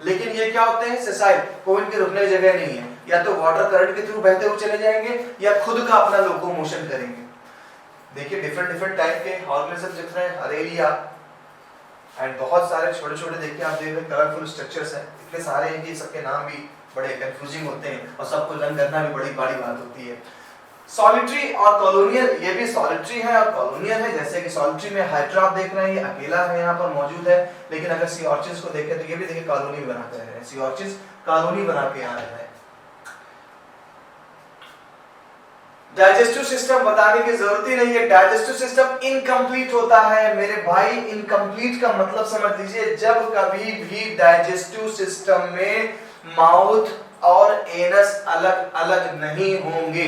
लेकिन ये क्या होते हैं सेसाइल, कोई इनके रुकने की जगह नहीं है, या तो वाटर करंट के थ्रू बहते हुए चले जाएंगे या खुद का अपना लोकोमोशन करेंगे। देखिए डिफरेंट टाइप के ऑर्गेनिज्म दिख रहे हैं, अरेलिया एंड बहुत सारे छोटे छोटे देखिए आप देख रहे हैं कलरफुल स्ट्रक्चर्स हैं, इतने सारे हैं कि सबके नाम भी बड़े कंफ्यूजिंग होते हैं और सबको लर्न करना भी बड़ी बात होती है। सॉलिटरी और कॉलोनियल, ये भी सॉलिटरी है और कॉलोनियल है। जैसे कि सॉलिटरी में हाइड्रा आप देख रहे हैं, ये अकेला है यहाँ पर मौजूद है, लेकिन अगर सी ऑर्चिड्स को देखें तो ये भी देखिए कॉलोनी बना के रह रहे हैं, सी ऑर्चिड्स कॉलोनी बना के आ रहे हैं। डाइजेस्टिव सिस्टम बताने की जरूरत ही नहीं है, डाइजेस्टिव सिस्टम इनकम्प्लीट होता है मेरे भाई। इनकम्प्लीट का मतलब समझ लीजिए, जब कभी भी डाइजेस्टिव सिस्टम में माउथ और एनस अलग अलग नहीं होंगे,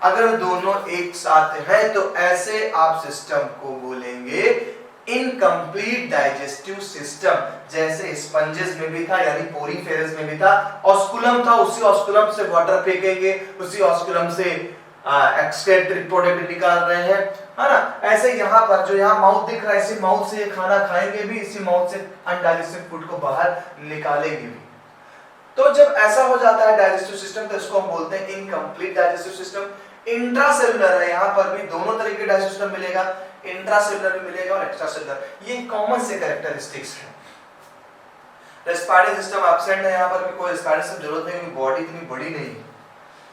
अगर दोनों एक साथ हैं तो ऐसे आप सिस्टम को बोलेंगे इनकम्प्लीट डाइजेस्टिव सिस्टम। जैसे स्पंजेस में भी था यानी पोरीफेरस में भी था, ऑस्कुलम था, उसी ऑस्कुलम से वाटर फेंकेंगे, उसी ऑस्कुलम से एक्सक्रीटरी प्रोडक्ट निकाल रहे हैं, है ना। ऐसे यहाँ पर जो यहाँ माउथ दिख रहा है, इसी माउथ से खाना खाएंगे भी, इसी माउथ से अनडाइजेस्टेड फूड को बाहर निकालेंगे भी। तो जब ऐसा हो जाता है डाइजेस्टिव सिस्टम तो इसको हम बोलते हैं इनकम्प्लीट डाइजेस्टिव सिस्टम। इंट्रासेलुलर है, यहाँ पर भी दोनों तरह के डाइजेस्टिव सिस्टम मिलेगा, इंट्रासेलुलर भी मिलेगा और एक्स्ट्रासेलुलर, ये कॉमन से कैरेक्टरिस्टिक्स है। रेस्पिरेटरी सिस्टम एब्सेंट है, यहाँ पर भी कोई रेस्पिरेटरी सिस्टम जरूरत नहीं, क्योंकि बॉडी इतनी बड़ी नहीं है।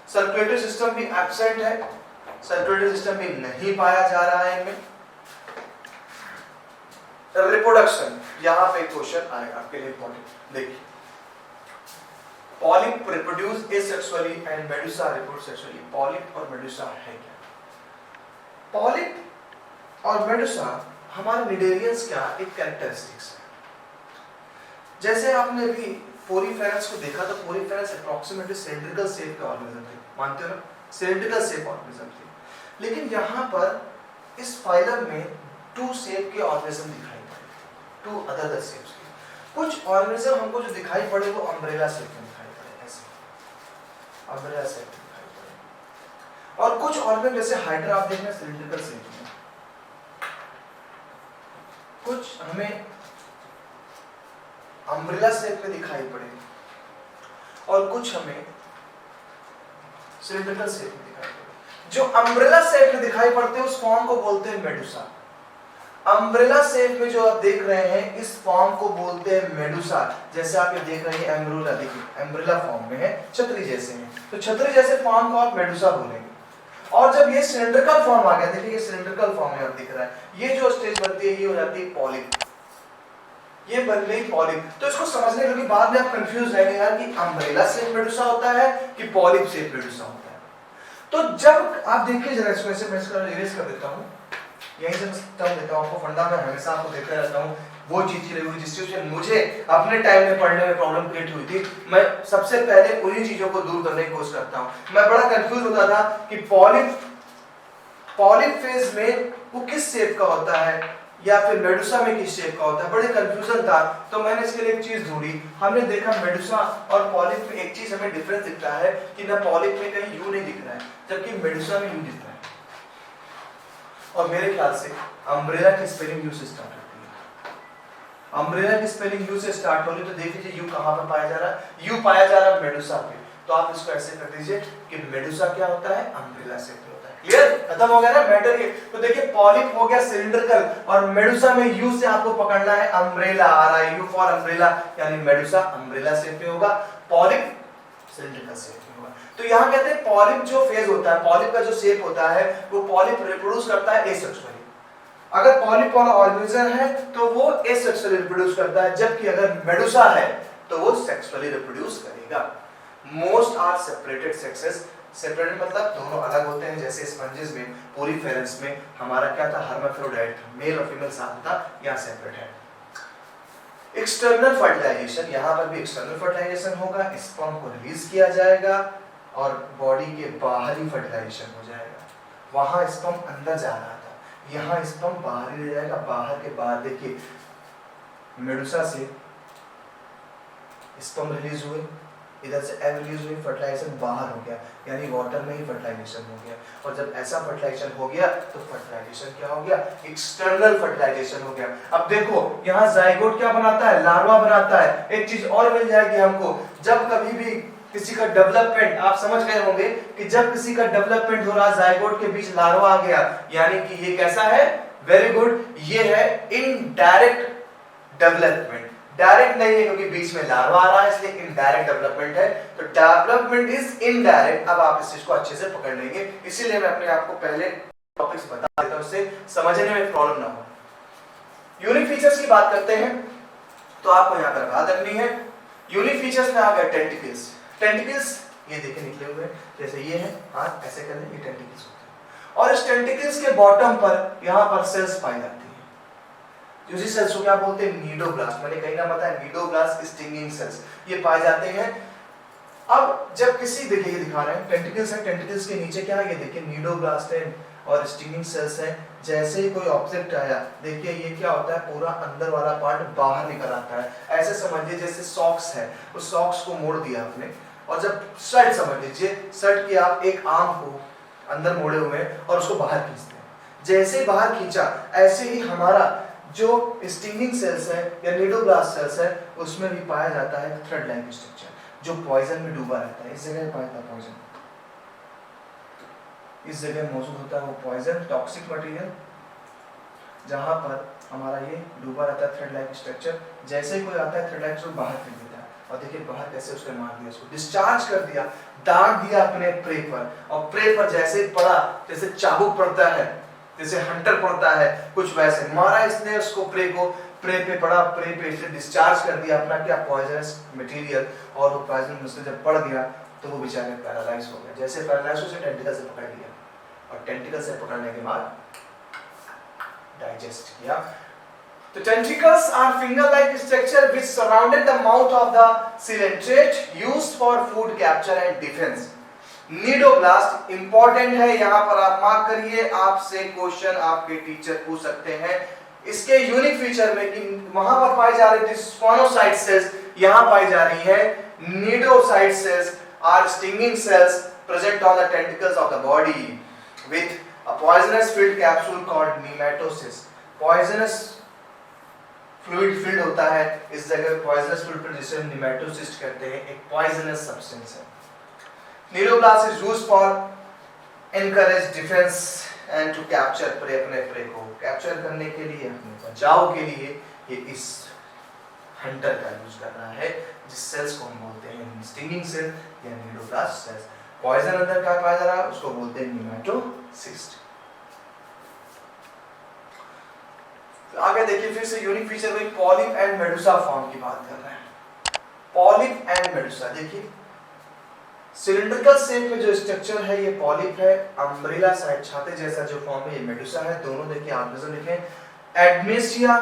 सर्कुलेटरी सिस्टम भी एब्सेंट है, सर्कुलेटरी सिस्टम भी नहीं पाया जा रहा है इनमें। रिप्रोडक्शन, यहाँ पे क्वेश्चन आएगा आपके लिए इंपॉर्टेंट, देखिए polyp reproduce asexually and Medusa reproduce sexually. Polyp और मेडुसा है क्या? पॉलिप और मेडुसा हमारे निडेरियंस का एक कैरेक्टरिस्टिक्स है। जैसे आपने भी पोरीफेरस को देखा तो पोरीफेरस अप्रोक्सीमेटली सिलिंड्रिकल शेप के ऑर्गेनिज्म थे, मानते हो ना, सिलिंड्रिकल शेप ऑर्गेनिज्म थे। लेकिन यहाँ पर इस फाइलम में टू शेप के ऑर्गेनिज्म दिखाई पड़े, टू अदर शेप्स के। कुछ ऑर्गेनिज्म हमको जो दिखाई पड़े वो अम्ब्रेला शेप में दिखाई पड़े, ऐसे अम्ब्रेला शेप में दिखाई पड़े। और कुछ ऑर्गन जैसे हाइड्रा आप देखना सिलिंड्रिकल शेप में, कुछ हमें अम्ब्रेला शेप में दिखाई पड़े और कुछ हमें सिलिंड्रिकल शेप में दिखाई पड़े। जो अम्ब्रेला शेप में दिखाई पड़ते हैं उस फॉर्म को बोलते हैं मेडुसा। अम्ब्रेला शेप में जो आप देख रहे हैं इस फॉर्म को बोलते हैं मेडुसा। जैसे आप ये देख रहे हैं एम्ब्रेला, देखिए एम्ब्रेला फॉर्म में है, छतरी जैसे है, तो छतरी जैसे फॉर्म को आप मेडुसा बोलेंगे। और जब ये सिलिंड्रिकल फॉर्म आ गया, देखिए ये सिलिंड्रिकल फॉर्म में आप दिख रहा है, ये जो स्टेज बनती है ये हो जाती है पॉलिप, ये बन गई पॉलिप। तो इसको समझने के लिए बाद में आप कंफ्यूज रहेंगे यार कि अम्ब्रेला शेप मेडुसा होता है कि पॉलिप शेप मेडुसा होता है। तो जब आप देखिए जरा इसको ऐसे, मैं इसका इरेज कर देता हूं, यहीं से टर्म देता हूं आपको, फंडा में हमेशा आपको देखता रहता हूं वो चीज की रही जिस चीज से मुझे अपने टाइम में पढ़ने में प्रॉब्लम क्रिएट हुई थी, मैं सबसे पहले उन्हीं चीजों को दूर करने की कोशिश करता हूं। मैं बड़ा कंफ्यूज होता था कि पॉलिप फेज में वो किस शेप का होता है या फिर मेडुसा में किस शेप का होता है, बड़े कंफ्यूजन था। तो मैंने इसके लिए एक चीज ढूंढी, हमने देखा मेडुसा और पॉलिप में एक चीज हमें डिफरेंस दिखता है कि ना पॉलिप में कहीं यू नहीं दिख रहा है जबकि मेडुसा में यू दिख रहा है। और मेरे ख्याल से अम्ब्रेला की स्पेलिंग यू से स्टार्ट होती है, अम्ब्रेला की स्पेलिंग यू से स्टार्ट हो रही, तो देख लीजिए यू कहां पर पाया जा रहा है, यू पाया जा रहा है मेडुसा पे। तो आप इसको ऐसे कर दीजिए कि मेडुसा क्या होता है, अम्ब्रेला से होता है। क्लियर, खत्म हो गया ना मैटर ये। तो देखिए पॉलिप हो गया सिलिंड्रिकल और मेडुसा में यू से आपको पकड़ना है, अम्ब्रेला आ रहा है, यू फॉर अम्ब्रेला, यानी मेडुसा अम्ब्रेला शेप में होगा, पॉलिप सिलिंड्रिकल शेप में होगा। तो यहाँ कहते हैं पॉलिप जो फेज होता है, पॉलिप का जो शेप होता है वो पॉलिप रिप्रोड्यूस करता है एसेक्सुअली। अगर पॉलिप वाला ऑर्गेनिज्म है तो वो एसेक्सुअली रिप्रोड्यूस करता है, जबकि अगर मेडुसा है तो वो सेक्सुअली रिप्रोड्यूस करेगा। Most are separated sexes, separated मतलब दोनों अलग होते हैं। जैसे स्पंजेस में, पोरीफेरस में हमारा क्या था, हर्माफ्रोडाइट था, मेल और फीमेल साथ था, यहाँ सेपरेट है। एक्सटर्नल फर्टिलाइजेशन, यहाँ पर भी एक्सटर्नल फर्टिलाइजेशन होगा, स्पर्म को रिलीज किया जाएगा और बॉडी के बाहरी फर्टिलाइजेशन हो जाएगा। वहां स्पर्म अंदर जा रहा था, यहाँ स्पर्म बाहर ही जाएगा, बाहर के बाहर देखिए मेडुसा से स्पर्म रिलीज हुए, इधर से एग रिलीज हुई, फर्टिलाइजेशन बाहर हो गया, यानी वाटर में ही फर्टिलाइजेशन हो गया। और जब ऐसा फर्टिलाइजेशन हो गया तो फर्टिलाइजेशन क्या हो गया, एक्सटर्नल फर्टिलाइजेशन हो गया। अब देखो यहाँ जाइगोट क्या बनाता है, लार्वा बनाता है। एक चीज और मिल जाएगी हमको, जब कभी भी किसी का डेवलपमेंट, आप समझ गए होंगे कि जब किसी का डेवलपमेंट हो रहा, जाइगोट के बीच लार्वा आ गया, यानी कि ये कैसा है, वेरी गुड, ये है इनडायरेक्ट डेवलपमेंट। डायरेक्ट नहीं है क्योंकि बीच में लार्वा आ रहा है, इसलिए इनडायरेक्ट डेवलपमेंट है। तो डेवलपमेंट इज इनडायरेक्ट। अब आप इस चीज को अच्छे से पकड़ लेंगे, इसीलिए मैं अपने आप को पहले टॉपिक्स बता देता हूं, उससे समझने में प्रॉब्लम ना हो। यूनिक फीचर्स की बात करते हैं तो आपको यहाँ पर बात करनी है। यूनिक फीचर्स में आ गया टेंटिकल्स। टेंटिकल्स ये देखिए निकले हुए हैं, जैसे ये है हाथ ऐसे कर लें, ये टेंटिकल्स होते हैं। और इस टेंटिकल्स के बॉटम पर यहाँ पर सेल्स पाई जाती है। उसी सेल्स को क्या बोलते हैं? नीडोब्लास्ट। मैंने कहीं ना बताया नीडोब्लास्ट स्टिंगिंग सेल्स ये पाए जाते हैं। अब जब किसी, देखिए ये दिखा रहे हैं टेंटिकल्स है, टेंटिकल्स के नीचे क्या है? ये देखिए नीडोब्लास्ट है और स्टिंगिंग सेल्स है। जैसे ही कोई ऑब्जेक्ट आया, देखिए ये क्या होता है, पूरा अंदर वाला पार्ट बाहर निकल आता है। ऐसे समझिए जैसे सॉक्स है, उस सॉक्स को मोड़ दिया आपने, और जब शर्ट समझ लीजिए, शर्ट की आप एक आर्म को अंदर मोड़े हुए हैं और उसको बाहर खींचते हैं। जैसे ही बाहर खींचा, ऐसे ही हमारा जो स्टिंगिंग सेल्स है या नीडोब्लास्ट सेल्स है, उसमें भी पाया जाता है थ्रेड लाइक स्ट्रक्चर जो पॉइजन में डूबा रहता है। इस जगह पाया जाता है पॉइजन, इस जगह मौजूद होता है वो पॉइजन, टॉक्सिक मटेरियल, जहां पर हमारा ये डूबा रहता है थ्रेड लाइक स्ट्रक्चर। जैसे ही कोई आता है थ्रेड लाइक स्ट्रक्चर बाहर फेंक देता है, और देखिए बाहर कैसे उसने मार दिया, उसको डिस्चार्ज कर दिया, दाग दिया अपने प्रे पर, और प्रे पर जैसे ही पड़ा, जैसे चाबुक पड़ता है, जैसे हंटर पड़ता है, कुछ वैसे मारा इसने उसको, प्रे को, प्रे पे पड़ा, प्रे पे इसे डिस्चार्ज कर दिया अपना क्या पॉइजनस मटेरियल, और वो पॉइजन उससे जब पड़ गया तो वो बेचारे पैरालाइज हो गए। जैसे पैरालाइज उसे टेंटिकल से पकड़ लिया, और टेंटिकल से पकड़ने के बाद डाइजेस्ट किया। तो tentacles are finger-like structure which surrounded the mouth of the coelenterate used for food capture and defense. Nidoblast important है, यहाँ पर आप मार्क करिए, आपसे क्वेश्चन आपके टीचर पूछ सकते हैं। इसके यूनिक फीचर में कि वहां पर पाई जा रही थी स्पोनोसाइट सेल्स, यहाँ पाई जा रही है निडोसाइट sales are stinging cells present on the tentacles of the body with a poisonous filled capsule called nematocyst. Poisonous fluid field होता है इस जगह, पॉइजनस फ्लूइड पर, जिसे हम नेमेटोसिस्ट कहते हैं, एक पॉइजनस सब्सटेंस है। Cnidoblast is used for anchorage defence and to capture prey, अपने प्रे को कैप्चर करने के लिए, अपने बचाव के लिए ये इस हंटर का यूज कर रहा है, जिस सेल्स को हम बोलते हैं स्टिंगिंग सेल या नीडोब्लास्ट सेल्स। पॉइजन अंदर का पाया जा रहा है, उसको बोलते हैं नेमेटोसिस्ट। आगे देखिए फिर से यूनिक फीचर में पॉलिप एंड मेडुसा फॉर्म की बात कर रहे हैं। पॉलिप एंड मेडुसा, देखिए सिलिंड्रिकल शेप में जो स्ट्रक्चर है ये पॉलिप है, अम्ब्रेला साइड छाते जैसा जो फॉर्म है ये मेडुसा है। दोनों देखिए ऑर्गेनिज्म लिखें। एडमेसिया,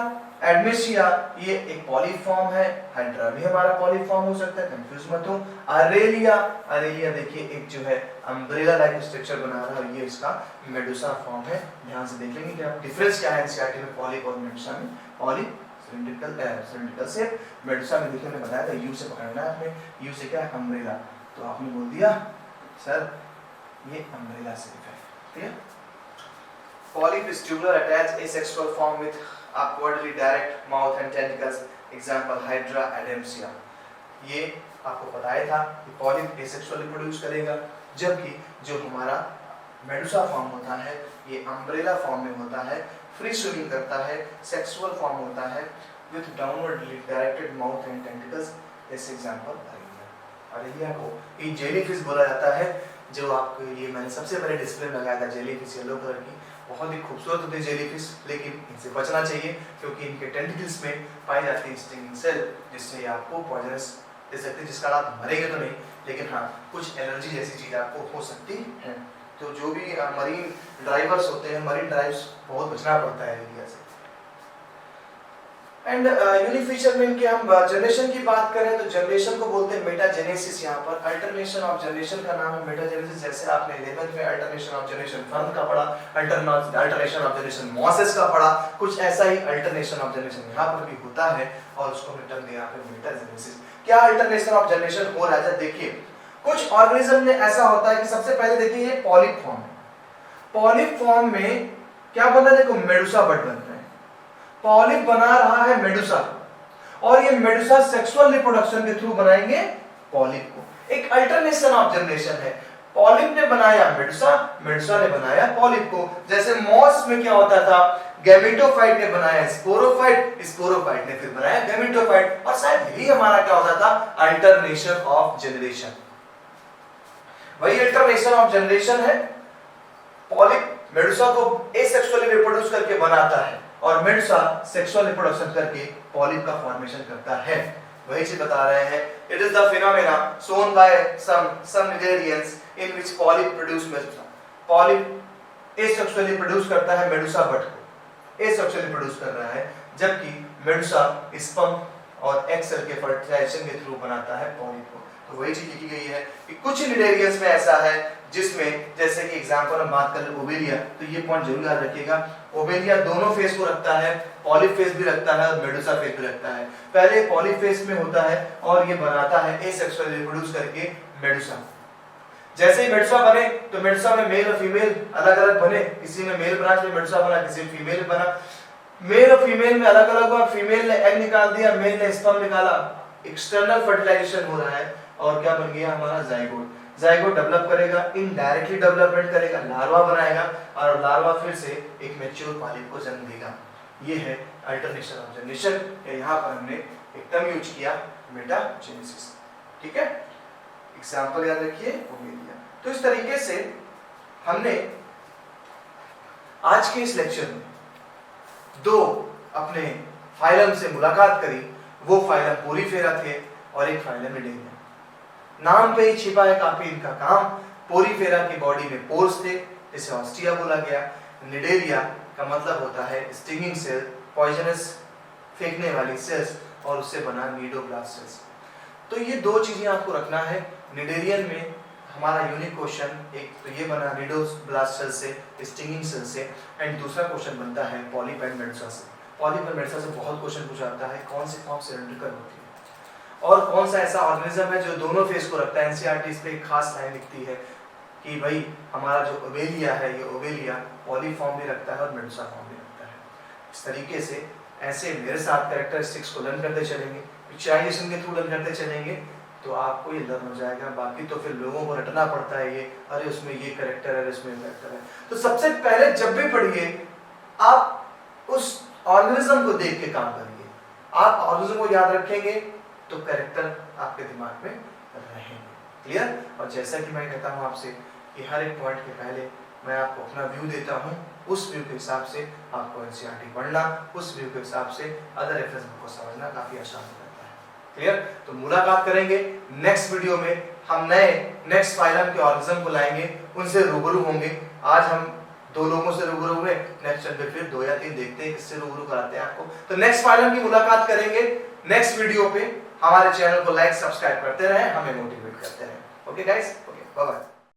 एडमेसिया ये एक पॉलिप फॉर्म है, हाइड्रा भी हमारा पॉलिप फॉर्म हो सकता है, कंफ्यूज मत हो। अरेलिया, अरेलिया देखिए एक जो है अम्ब्रेला लाइक स्ट्रक्चर बना रहा है, ये इसका मेडुसा फॉर्म है। ध्यान से देखेंगे कि आप डिफरेंस क्या है एनसीईआरटी में पॉलिप और मेडुसा में। पॉलिप सिलिंड्रिकल शेप, मेडुसा में देखिए मैंने बताया था यू से पकड़ना है आपने, यू से क्या है अम्ब्रेला, तो आपने बोल दिया सर ये अम्ब्रेला शेप है, ठीक है। Polyp is tubular attached asexual form with upwardly direct mouth and tentacles. Example Hydra adamsia. ये आपको बताया था कि पॉलिप एसेक्सुअली प्रोड्यूस करेगा, जबकि जो हमारा मेडुसा फॉर्म होता है ये अम्ब्रेला फॉर्म में होता है, फ्री स्विमिंग करता है, सेक्सुअल फॉर्म होता है with downwardly directed mouth and tentacles. जैसे एग्जांपल अरेलिया को ये जेलीफिश बोला जाता है, जो आपके लिए मैंने सबसे पहले डिस्प्ले में लगाया था, जेलीफिश येलो कलर की, बहुत ही खूबसूरत होती है जेलीफिश, लेकिन इनसे बचना चाहिए क्योंकि इनके टेंटिकल्स में पाई जाती है स्टिंगिंग सेल, जिससे आपको पॉइजनस दे सकती है, जिसका आप मरेंगे तो नहीं, लेकिन हाँ कुछ एलर्जी जैसी चीज आपको हो सकती है। तो जो भी मरीन ड्राइवर्स होते हैं, मरीन ड्राइव्स बहुत बचना पड़ता है एरिया से। एंड यूनिक फीचर में इनके हम जनरेशन की बात करें तो जनरेशन को बोलते हैं मेटाजेनेसिस। यहाँ पर अल्टरनेशन ऑफ जनरेशन का नाम है मेटाजेनेसिस। जैसे आपने 11th में अल्टरनेशन ऑफ जनरेशन फर्न का पढ़ा, अल्टरनेशन ऑफ जनरेशन मॉसेस का पढ़ा, कुछ ऐसा ही अल्टरनेशन ऑफ जनरेशन यहाँ पर भी होता है, और उसको हमने टर्म दिया है मेटाजेनेसिस। क्या अल्टरनेशन ऑफ जनरेशन हो रहा है? देखिए कुछ ऑर्गेनिज्म में ऐसा होता है कि सबसे पहले देखिए ये पॉलिप फॉर्म है, पॉलिप फॉर्म में क्या बन रहा है? देखो मेडुसा बड बन रहा है, पॉलिप बना रहा है मेडुसा, और ये मेडुसा सेक्सुअल रिप्रोडक्शन के थ्रू बनाएंगे पॉलिप को। एक अल्टरनेशन ऑफ जनरेशन है, पॉलिप ने बनाया मेडुसा, मेडुसा ने बनाया पॉलिप को। जैसे मॉस में क्या होता था, गैमेटोफाइट ने बनाया स्पोरोफाइट, स्पोरोफाइट ने फिर बनाया गैमेटोफाइट, और शायद यही हमारा क्या होता था, अल्टरनेशन ऑफ जनरेशन। वही अल्टरनेशन ऑफ जनरेशन है। पॉलिप मेडुसा को एसेक्सुअली रिप्रोड्यूस करके बनाता है और मेडुसा सेक्सुअल रिप्रोडक्शन करके पॉलिप का फॉर्मेशन करता है। वही चीज बता रहे हैं, it is the phenomena shown by some Nigerians in which polyp produce medusa। Polyp asexually produce करता है मेडुसा बट को, एसेक्सुअली प्रोड्यूस कर रहा है, जबकि मेडुसा स्पर्म और एग सेल के फर्टिलाइजेशन के थ्रू बनाता है पॉलिप को। तो वही चीज लिखी गई है कि कुछ निडेरियंस में ऐसा है जिसमें, जैसे कि एग्जांपल हम बात करें ओवेलिया, तो ये पॉइंट जरूर याद रखिएगा, ओवेलिया दोनों फेस को रखता है, पॉलिप फेस भी रखता है और मेडुसा फेस भी रखता है। पहले पॉलिप फेस में होता है और ये बनाता है एसेक्सुअली रिप्रोड्यूस करके मेडुसा। जैसे ही मेडुसा बने तो मेडुसा में मेल और फीमेल अलग अलग बने, किसी में मेल ब्रांच में मेडुसा बना, किसी में फीमेल बना, मेल और फीमेल में अलग अलग हुआ, फीमेल ने एग निकाल दिया, मेल ने स्पर्म निकाला, एक्सटर्नल फर्टिलाइजेशन हो रहा है और क्या बन गया हमारा जाइगोट। जाइगोट डेवलप करेगा, इनडायरेक्टली डेवलपमेंट करेगा, लार्वा बनाएगा और लार्वा फिर से एक मैच्योर पॉलिप को जन्म देगा। ये है अल्टरनेशन ऑफ जनरेशन। यहाँ पर हमने एक टर्म यूज किया मेटाजेनेसिस, ठीक है, एग्जांपल याद रखिए ओवेलिया। तो इस तरीके से हमने आज के इस लेक्चर में दो अपने फाइलम से मुलाकात करी। वो फाइलम पोरीफेरा थे और एक फाइलम निडेरिया। नाम पे ही छिपा है काफी इनका काम। पोरीफेरा की बॉडी में पोर्स थे, जिसे ऑस्टिया बोला गया। निडेरिया का मतलब होता है स्टिंगिंग सेल, पॉइजनस फेंकने वाली सेल्स, और उससे बना नीडोब्लास्ट सेल्स। तो ये दो चीजें आपको रखना है। निडेरियन में हमारा यूनिक क्वेश्चन एक तो ये बना नीडोब्लास्ट सेल से, स्टिंगिंग सेल से, एंड दूसरा क्वेश्चन बनता है पॉलिप एंड मेडुसा से। पॉलिप एंड मेडुसा से बहुत क्वेश्चन पूछा जाता है, कौन सी फॉर्म सिलिंड्रिकल होती है और कौन सा ऐसा ऑर्गेनिज्म है जो दोनों फेस को रखता है। एनसीईआरटी इस पे एक खास लाइन लिखती है कि भाई हमारा जो ओवेलिया है, ये ओवेलिया पॉलिप फॉर्म भी रखता है और मेडुसा फॉर्म भी रखता है। इस तरीके से ऐसे मेरे साथ कैरेक्टरिस्टिक्स को लर्न करते चलेंगे, पिक्चराइजेशन के थ्रू लर्न करते चलेंगे, तो आपको ये लर्न हो जाएगा। बाकी तो फिर लोगों को रटना पड़ता है, ये अरे उसमें ये कैरेक्टर है, उसमें ये कैरेक्टर है। तो सबसे पहले जब भी पढ़िए आप उस ऑर्गेनिज्म को देख के काम करिए। आप ऑर्गेनिज्म को याद रखेंगे तो कैरेक्टर आपके दिमाग में रहेंगे। क्लियर? और जैसा कि मैं कहता हूँ आपसे कि हर एक पॉइंट के पहले मैं आपको अपना व्यू देता हूँ, उस व्यू के हिसाब से आपको एनसीईआरटी पढ़ना, उस व्यू के हिसाब से अदर रेफरेंस बुक को समझना काफी आसान हो जाता है। क्लियर? तो मुलाकात करेंगे नेक्स्ट वीडियो में। हम नए नेक्स्ट फाइलम के ऑर्गेनिज्म को लाएंगे, उनसे रूबरू होंगे। आज हम दो लोगों से रूबरू हुए, नेक्स्ट वीडियो फिर 2 या 3 देखते हैं किससे रूबरू कराते हैं आपको। तो नेक्स्ट फाइलम की मुलाकात करेंगे नेक्स्ट वीडियो पे। हमारे चैनल को लाइक सब्सक्राइब करते रहें, हमें मोटिवेट करते रहें। Okay guys, okay bye bye.